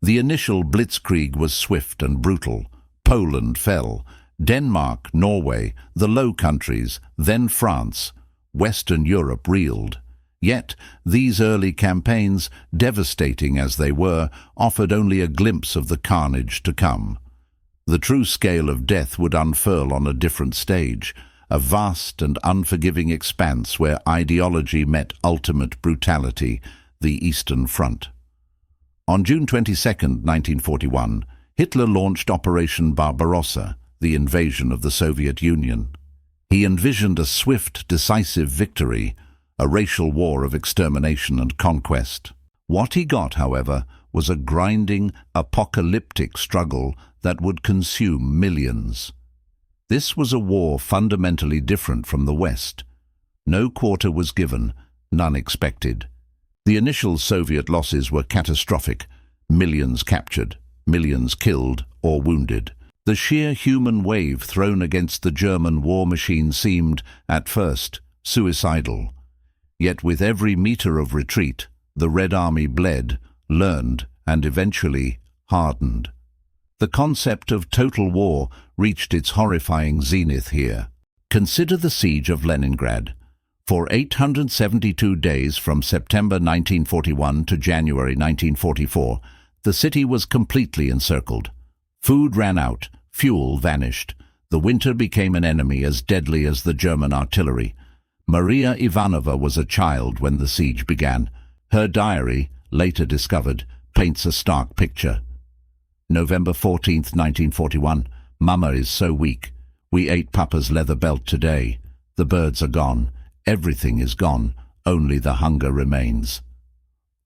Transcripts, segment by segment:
The initial blitzkrieg was swift and brutal. Poland fell. Denmark, Norway, the Low Countries, then France, Western Europe reeled. Yet, these early campaigns, devastating as they were, offered only a glimpse of the carnage to come. The true scale of death would unfurl on a different stage, a vast and unforgiving expanse where ideology met ultimate brutality, the Eastern Front. On June 22, 1941, Hitler launched Operation Barbarossa, the invasion of the Soviet Union. He envisioned a swift, decisive victory, a racial war of extermination and conquest. What he got, however, was a grinding, apocalyptic struggle that would consume millions. This was a war fundamentally different from the West. No quarter was given, none expected. The initial Soviet losses were catastrophic: millions captured, millions killed or wounded. The sheer human wave thrown against the German war machine seemed, at first, suicidal. Yet with every meter of retreat, the Red Army bled, learned, and eventually hardened. The concept of total war reached its horrifying zenith here. Consider the Siege of Leningrad. For 872 days from September 1941 to January 1944, the city was completely encircled. Food ran out, fuel vanished. The winter became an enemy as deadly as the German artillery. Maria Ivanova was a child when the siege began. Her diary, later discovered, paints a stark picture. November 14, 1941. Mama is so weak. We ate Papa's leather belt today. The birds are gone. Everything is gone. Only the hunger remains.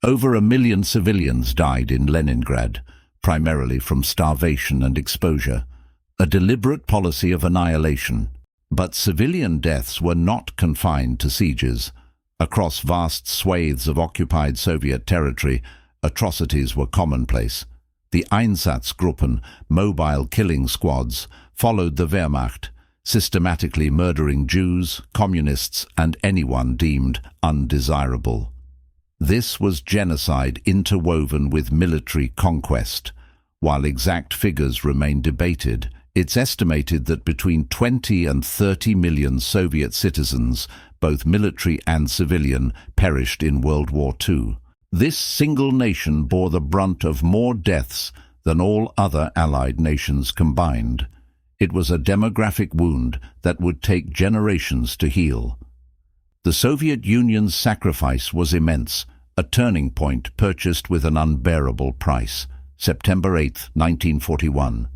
Over 1 million civilians died in Leningrad, primarily from starvation and exposure, a deliberate policy of annihilation. But civilian deaths were not confined to sieges. Across vast swathes of occupied Soviet territory, atrocities were commonplace. The Einsatzgruppen, mobile killing squads, followed the Wehrmacht, systematically murdering Jews, communists, and anyone deemed undesirable. This was genocide interwoven with military conquest. While exact figures remain debated, it's estimated that between 20 and 30 million Soviet citizens, both military and civilian, perished in World War II. This single nation bore the brunt of more deaths than all other Allied nations combined. It was a demographic wound that would take generations to heal. The Soviet Union's sacrifice was immense, a turning point purchased with an unbearable price. September 8, 1941.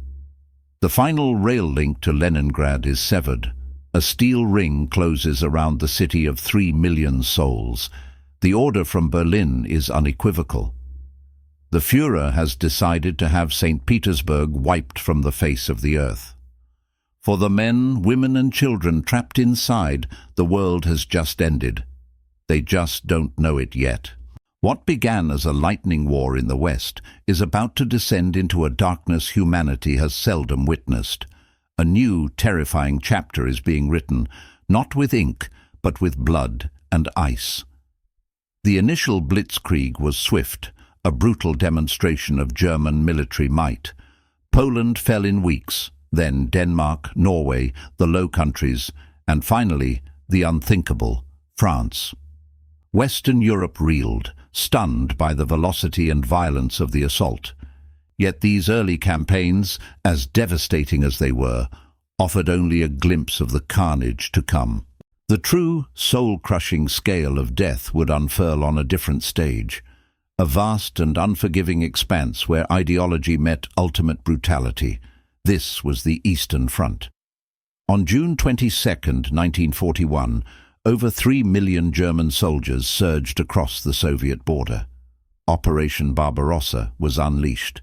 The final rail link to Leningrad is severed. A steel ring closes around the city of 3 million souls. The order from Berlin is unequivocal. The Führer has decided to have St. Petersburg wiped from the face of the earth. For the men, women and children trapped inside, the world has just ended. They just don't know it yet. What began as a lightning war in the West is about to descend into a darkness humanity has seldom witnessed. A new, terrifying chapter is being written, not with ink, but with blood and ice. The initial blitzkrieg was swift, a brutal demonstration of German military might. Poland fell in weeks, then Denmark, Norway, the Low Countries, and finally, the unthinkable, France. Western Europe reeled, stunned by the velocity and violence of the assault. Yet these early campaigns, as devastating as they were, offered only a glimpse of the carnage to come. The true, soul-crushing scale of death would unfurl on a different stage, a vast and unforgiving expanse where ideology met ultimate brutality. This was the Eastern Front. On June 22, 1941, over 3 million German soldiers surged across the Soviet border. Operation Barbarossa was unleashed.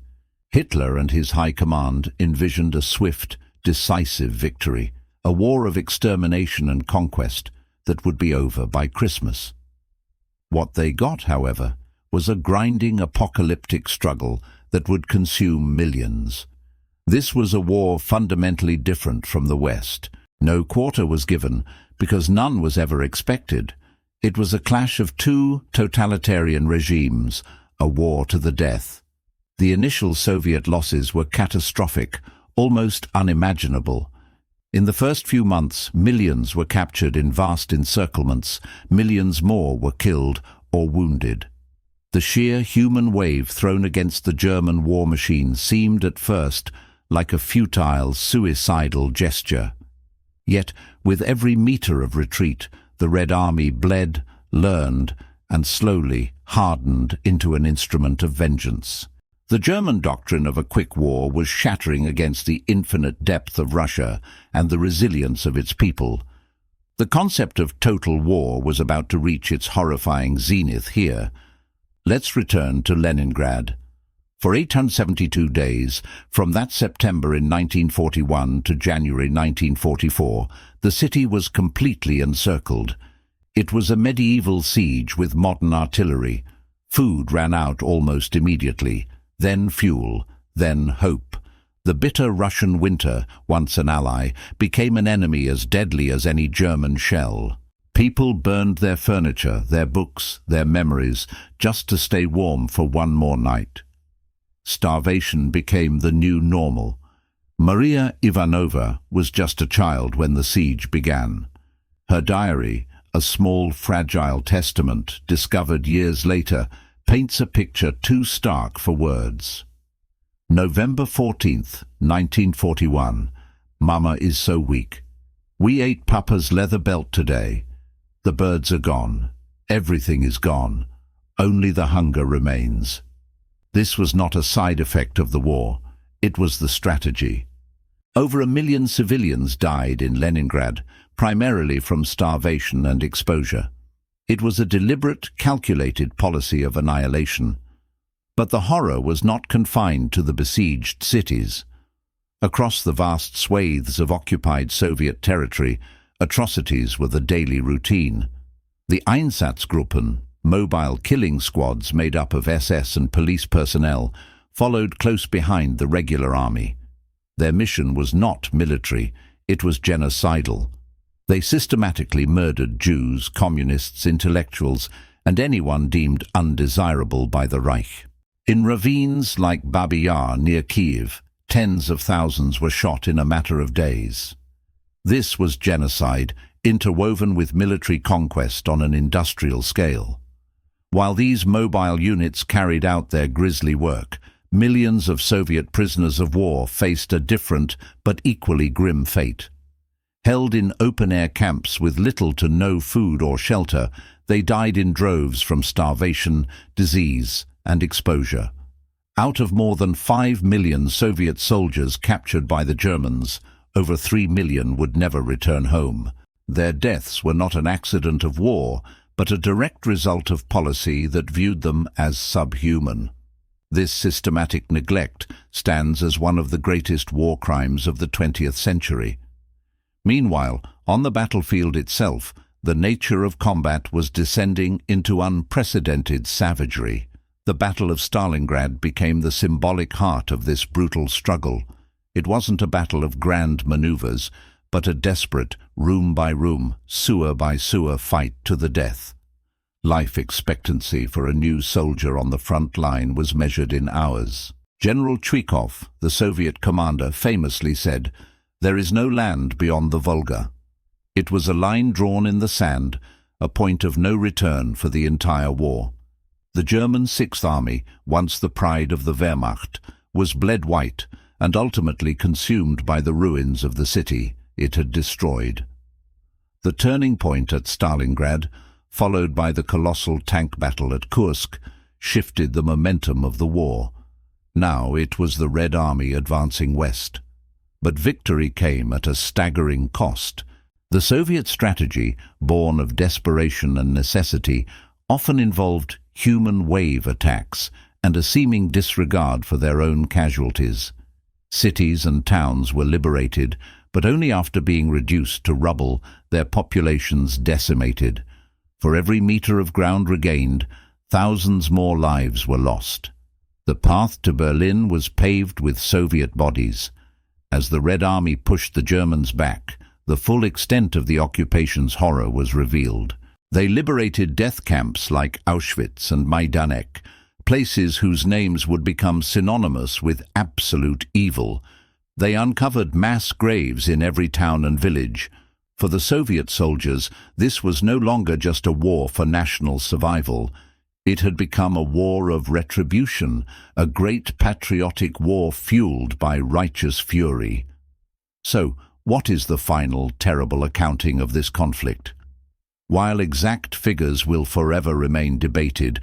Hitler and his high command envisioned a swift, decisive victory, a war of extermination and conquest that would be over by Christmas. What they got, however, was a grinding apocalyptic struggle that would consume millions. This was a war fundamentally different from the West. No quarter was given, because none was ever expected. It was a clash of two totalitarian regimes, a war to the death. The initial Soviet losses were catastrophic, almost unimaginable. In the first few months, millions were captured in vast encirclements, millions more were killed or wounded. The sheer human wave thrown against the German war machine seemed at first like a futile, suicidal gesture. Yet, with every meter of retreat, the Red Army bled, learned, and slowly hardened into an instrument of vengeance. The German doctrine of a quick war was shattering against the infinite depth of Russia and the resilience of its people. The concept of total war was about to reach its horrifying zenith here. Let's return to Leningrad. For 872 days, from that September in 1941 to January 1944, the city was completely encircled. It was a medieval siege with modern artillery. Food ran out almost immediately, then fuel, then hope. The bitter Russian winter, once an ally, became an enemy as deadly as any German shell. People burned their furniture, their books, their memories, just to stay warm for one more night. Starvation became the new normal. Maria Ivanova was just a child when the siege began. Her diary, a small, fragile testament discovered years later, paints a picture too stark for words. November 14th, 1941. Mama is so weak. We ate Papa's leather belt today. The birds are gone. Everything is gone. Only the hunger remains. This was not a side effect of the war. It was the strategy. Over 1 million civilians died in Leningrad, primarily from starvation and exposure. It was a deliberate, calculated policy of annihilation. But the horror was not confined to the besieged cities. Across the vast swathes of occupied Soviet territory, atrocities were the daily routine. The Einsatzgruppen, mobile killing squads made up of SS and police personnel, followed close behind the regular army. Their mission was not military, it was genocidal. They systematically murdered Jews, communists, intellectuals, and anyone deemed undesirable by the Reich. In ravines like Babi Yar near Kiev, tens of thousands were shot in a matter of days. This was genocide, interwoven with military conquest on an industrial scale. While these mobile units carried out their grisly work, millions of Soviet prisoners of war faced a different but equally grim fate. Held in open-air camps with little to no food or shelter, they died in droves from starvation, disease, and exposure. Out of more than 5 million Soviet soldiers captured by the Germans, over 3 million would never return home. Their deaths were not an accident of war, but a direct result of policy that viewed them as subhuman. This systematic neglect stands as one of the greatest war crimes of the 20th century. Meanwhile, on the battlefield itself, the nature of combat was descending into unprecedented savagery. The Battle of Stalingrad became the symbolic heart of this brutal struggle. It wasn't a battle of grand maneuvers, but a desperate, room-by-room, sewer-by-sewer fight to the death. Life expectancy for a new soldier on the front line was measured in hours. General Chuikov, the Soviet commander, famously said, "There is no land beyond the Volga." It was a line drawn in the sand, a point of no return for the entire war. The German Sixth Army, once the pride of the Wehrmacht, was bled white and ultimately consumed by the ruins of the city it had destroyed. The turning point at Stalingrad, followed by the colossal tank battle at Kursk, shifted the momentum of the war. Now it was the Red Army advancing west. But victory came at a staggering cost. The Soviet strategy, born of desperation and necessity, often involved human wave attacks and a seeming disregard for their own casualties. Cities and towns were liberated, but only after being reduced to rubble, their populations decimated. For every meter of ground regained, thousands more lives were lost. The path to Berlin was paved with Soviet bodies. As the Red Army pushed the Germans back, the full extent of the occupation's horror was revealed. They liberated death camps like Auschwitz and Majdanek, places whose names would become synonymous with absolute evil. They uncovered mass graves in every town and village. For the Soviet soldiers, this was no longer just a war for national survival. It had become a war of retribution, a great patriotic war fueled by righteous fury. So, what is the final terrible accounting of this conflict? While exact figures will forever remain debated,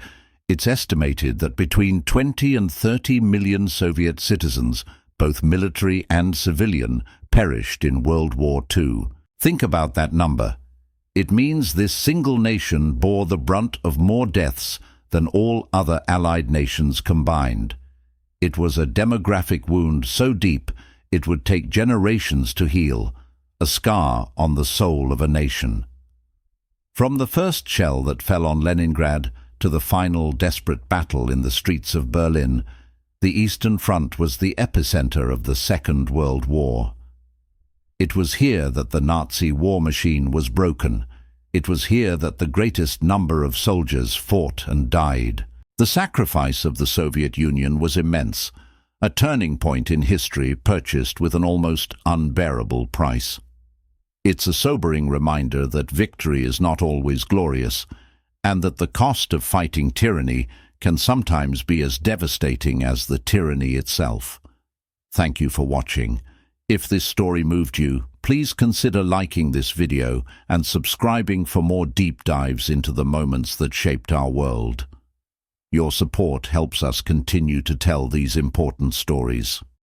it's estimated that between 20 and 30 million Soviet citizens, both military and civilian, perished in World War II. Think about that number. It means this single nation bore the brunt of more deaths than all other Allied nations combined. It was a demographic wound so deep it would take generations to heal, a scar on the soul of a nation. From the first shell that fell on Leningrad to the final desperate battle in the streets of Berlin, the Eastern Front was the epicenter of the Second World War. It was here that the Nazi war machine was broken. It was here that the greatest number of soldiers fought and died. The sacrifice of the Soviet Union was immense, a turning point in history purchased with an almost unbearable price. It's a sobering reminder that victory is not always glorious, and that the cost of fighting tyranny can sometimes be as devastating as the tyranny itself. Thank you for watching. If this story moved you, please consider liking this video and subscribing for more deep dives into the moments that shaped our world. Your support helps us continue to tell these important stories.